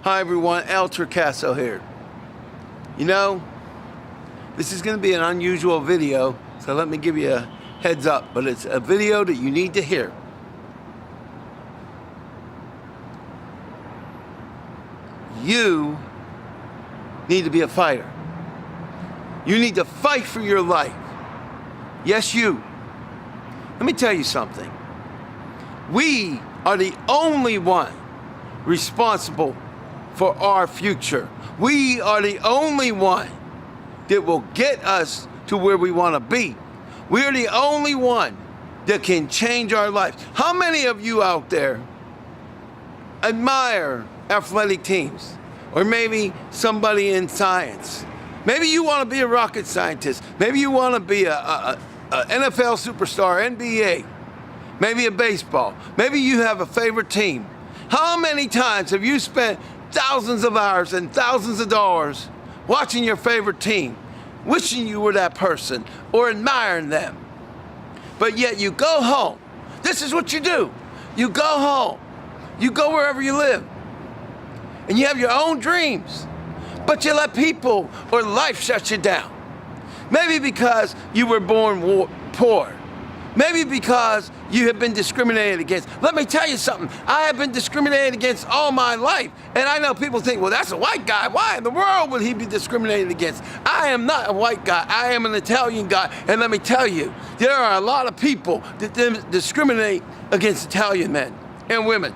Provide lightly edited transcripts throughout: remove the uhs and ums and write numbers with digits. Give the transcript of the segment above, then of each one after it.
Hi everyone, Torcaso here. You know, this is going to be an unusual video, so let me give you a heads up, but it's a video that you need to hear. You need to be a fighter. You need to fight for your life. Yes, you. Let me tell you something. We are the only one responsible for our future. We are the only one that will get us to where we want to be. We are the only one that can change our lives. How many of you out there admire athletic teams? Or maybe somebody in science. Maybe you want to be a rocket scientist. Maybe you want to be a NFL superstar, NBA. Maybe a baseball. Maybe you have a favorite team. How many times have you spent thousands of hours and thousands of dollars watching your favorite team, wishing you were that person or admiring them? But yet you go home. This is what you do. You go home. You go wherever you live. And you have your own dreams. But you let people or life shut you down. Maybe because you were born poor. Maybe because you have been discriminated against. Let me tell you something. I have been discriminated against all my life. And I know people think, well, that's a white guy. Why in the world would he be discriminated against? I am not a white guy. I am an Italian guy. And let me tell you, there are a lot of people that discriminate against Italian men and women.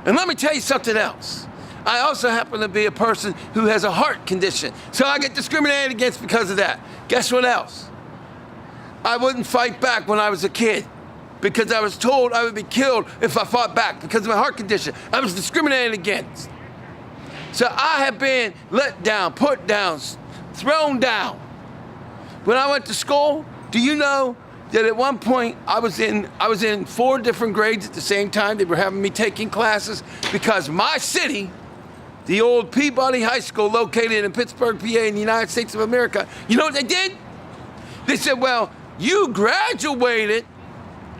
And let me tell you something else. I also happen to be a person who has a heart condition. So I get discriminated against because of that. Guess what else? I wouldn't fight back when I was a kid because I was told I would be killed if I fought back because of my heart condition. I was discriminated against. So I have been let down, put down, thrown down. When I went to school, do you know that at one point I was in 4 different grades at the same time? They were having me taking classes because my city, the old Peabody High School located in Pittsburgh, PA in the United States of America, you know what they did? They said, well, you graduated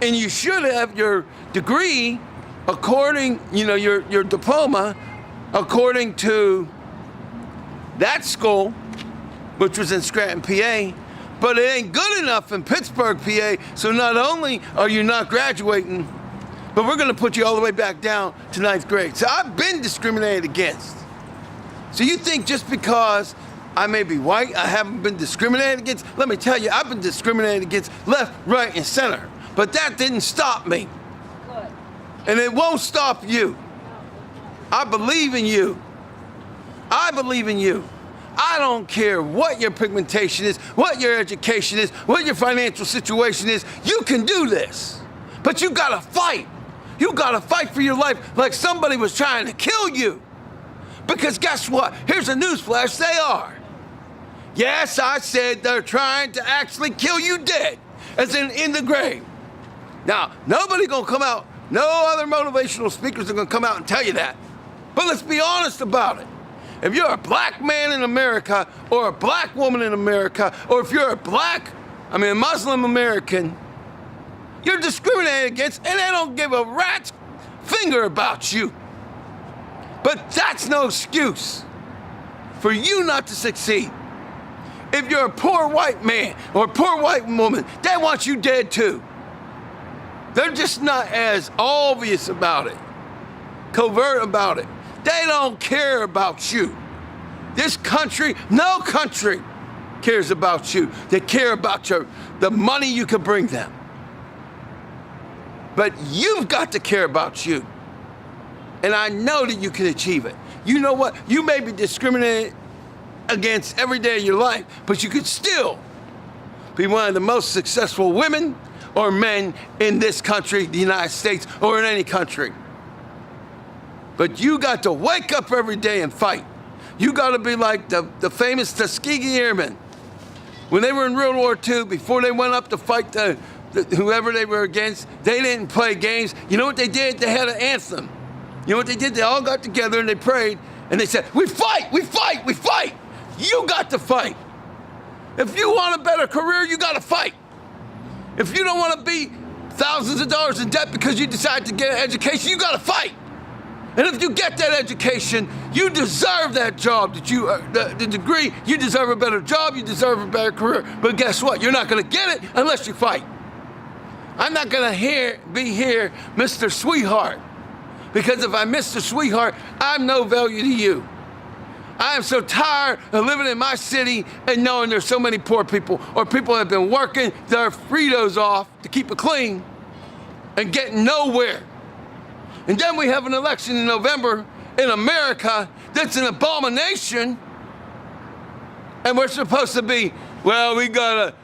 and you should have your degree according, your diploma according to that school, which was in Scranton, PA, but it ain't good enough in Pittsburgh, PA, so not only are you not graduating, but we're gonna put you all the way back down to 9th grade. So I've been discriminated against. So you think just because I may be white, I haven't been discriminated against? Let me tell you, I've been discriminated against left, right, and center. But that didn't stop me. Good. And it won't stop you. I believe in you. I believe in you. I don't care what your pigmentation is, what your education is, what your financial situation is. You can do this. But you gotta fight. You gotta fight for your life like somebody was trying to kill you. Because guess what? Here's a newsflash, they are. Yes, I said they're trying to actually kill you dead, as in the grave. Now, nobody gonna come out, no other motivational speakers are gonna come out and tell you that. But let's be honest about it. If you're a black man in America, or a black woman in America, or if you're a Muslim American, you're discriminated against and they don't give a rat's finger about you. But that's no excuse for you not to succeed. If you're a poor white man or a poor white woman, they want you dead too. They're just not as obvious about it, covert about it. They don't care about you. This country, no country cares about you. They care about the money you can bring them. But you've got to care about you. And I know that you can achieve it. You know what? You may be discriminated against every day of your life, but you could still be one of the most successful women or men in this country, the United States, or in any country. But you got to wake up every day and fight. You got to be like the famous Tuskegee Airmen. When they were in World War II, before they went up to fight whoever they were against, they didn't play games. You know what they did? They had an anthem. You know what they did? They all got together and they prayed and they said, we fight, we fight, we fight. You got to fight. If you want a better career, you got to fight. If you don't want to be thousands of dollars in debt because you decide to get an education, you got to fight. And if you get that education, you deserve that job, the degree. You deserve a better job. You deserve a better career. But guess what? You're not going to get it unless you fight. I'm not going to be here, Mr. Sweetheart. Because if I'm Mr. Sweetheart, I'm no value to you. I am so tired of living in my city and knowing there's so many poor people or people that have been working their Fritos off to keep it clean and getting nowhere. And then we have an election in November in America that's an abomination. And we're supposed to be, well, we gotta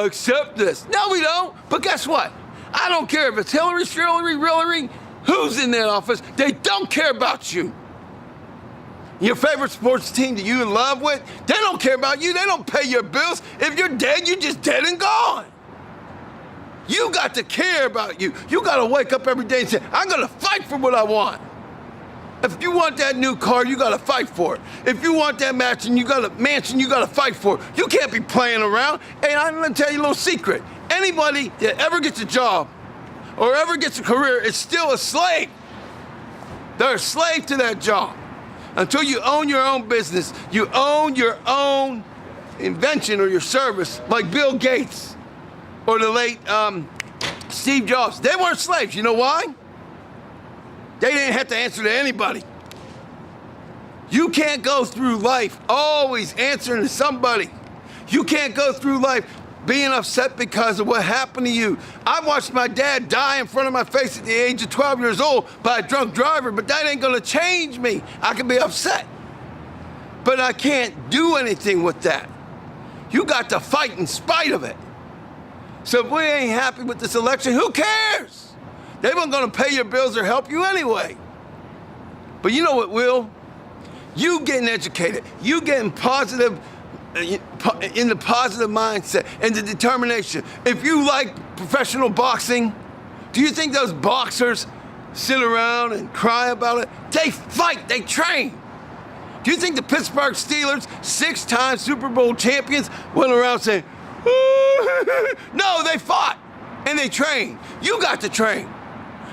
accept this. No, we don't. But guess what? I don't care if it's Hillary, who's in that office. They don't care about you. Your favorite sports team that you're in love with, they don't care about you. They don't pay your bills. If you're dead, you're just dead and gone. You got to care about you. You got to wake up every day and say, I'm going to fight for what I want. If you want that new car, you got to fight for it. If you want that mansion, you got to fight for it. You can't be playing around. Hey, I'm going to tell you a little secret. Anybody that ever gets a job or ever gets a career is still a slave. They're a slave to that job. Until you own your own business, you own your own invention or your service, like Bill Gates or the late Steve Jobs. They weren't slaves. You know why? They didn't have to answer to anybody. You can't go through life always answering to somebody. You can't go through life being upset because of what happened to you. I watched my dad die in front of my face at the age of 12 years old by a drunk driver, but that ain't gonna change me. I can be upset, but I can't do anything with that. You got to fight in spite of it. So if we ain't happy with this election, who cares? They weren't gonna pay your bills or help you anyway. But you know what will? You getting educated, you getting positive, in the positive mindset and the determination. If you like professional boxing, do you think those boxers sit around and cry about it? They fight, they train. Do you think the Pittsburgh Steelers, 6-time Super Bowl champions, went around saying, no, they fought and they trained. You got to train.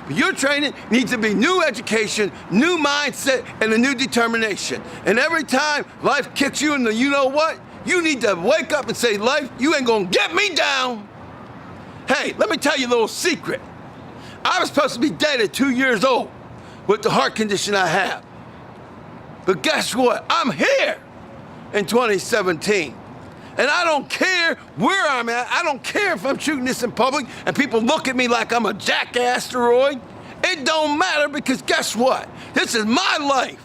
But your training needs to be new education, new mindset, and a new determination. And every time life kicks you in the you know what, you need to wake up and say, life, you ain't gonna get me down. Hey, let me tell you a little secret. I was supposed to be dead at 2 years old with the heart condition I have. But guess what? I'm here in 2017. And I don't care where I'm at. I don't care if I'm shooting this in public and people look at me like I'm a jackasteroid. It don't matter because guess what? This is my life.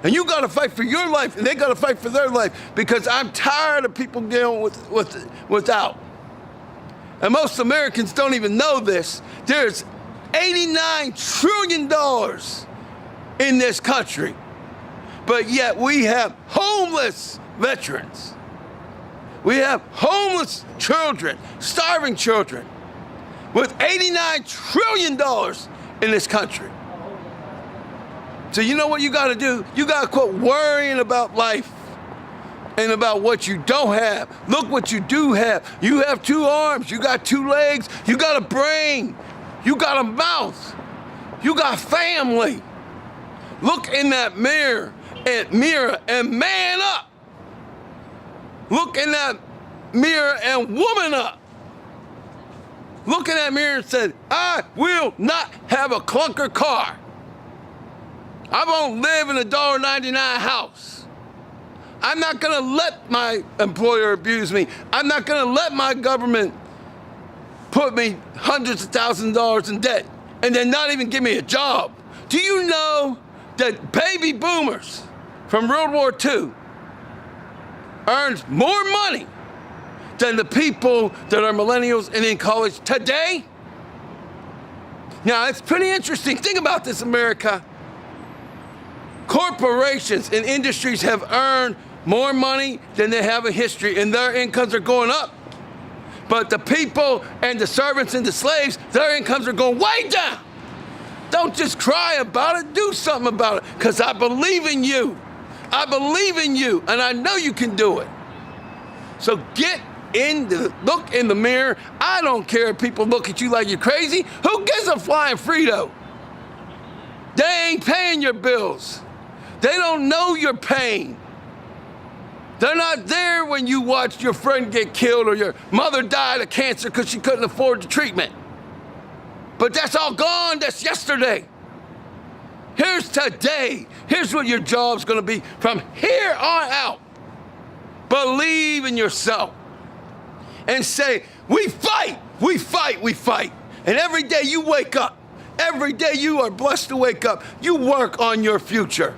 And you gotta fight for your life and they gotta fight for their life because I'm tired of people dealing without. And most Americans don't even know this. There's $89 trillion in this country. But yet we have homeless veterans. We have homeless children, starving children, with $89 trillion in this country. So you know what you gotta do? You gotta quit worrying about life and about what you don't have. Look what you do have. You have 2 arms, you got 2 legs, you got a brain, you got a mouth, you got family. Look in that mirror and man up. Look in that mirror and woman up. Look in that mirror and say, I will not have a clunker car. I won't live in a $1.99 house. I'm not gonna let my employer abuse me. I'm not gonna let my government put me hundreds of thousands of dollars in debt and then not even give me a job. Do you know that baby boomers from World War II earns more money than the people that are millennials and in college today? Now, it's pretty interesting. Think about this, America. Corporations and industries have earned more money than they have in history, and their incomes are going up. But the people and the servants and the slaves, their incomes are going way down. Don't just cry about it, do something about it, because I believe in you. I believe in you, and I know you can do it. So look in the mirror. I don't care if people look at you like you're crazy. Who gives a flying Frito? They ain't paying your bills. They don't know your pain. They're not there when you watched your friend get killed or your mother died of cancer because she couldn't afford the treatment. But that's all gone. That's yesterday. Here's today. Here's what your job's going to be from here on out. Believe in yourself and say, we fight, we fight, we fight. And every day you wake up, every day you are blessed to wake up, you work on your future.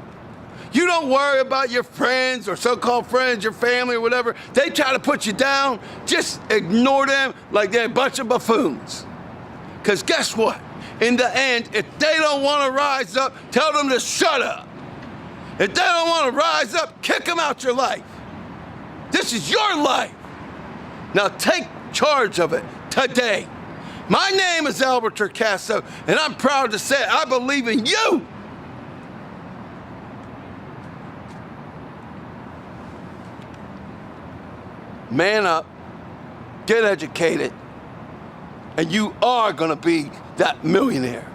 You don't worry about your friends or so-called friends, your family or whatever. They try to put you down. Just ignore them like they're a bunch of buffoons. Because guess what? In the end, if they don't want to rise up, tell them to shut up. If they don't want to rise up, kick them out your life. This is your life. Now take charge of it today. My name is Albert Torcaso, and I'm proud to say I believe in you. Man up, get educated, and you are going to be that millionaire.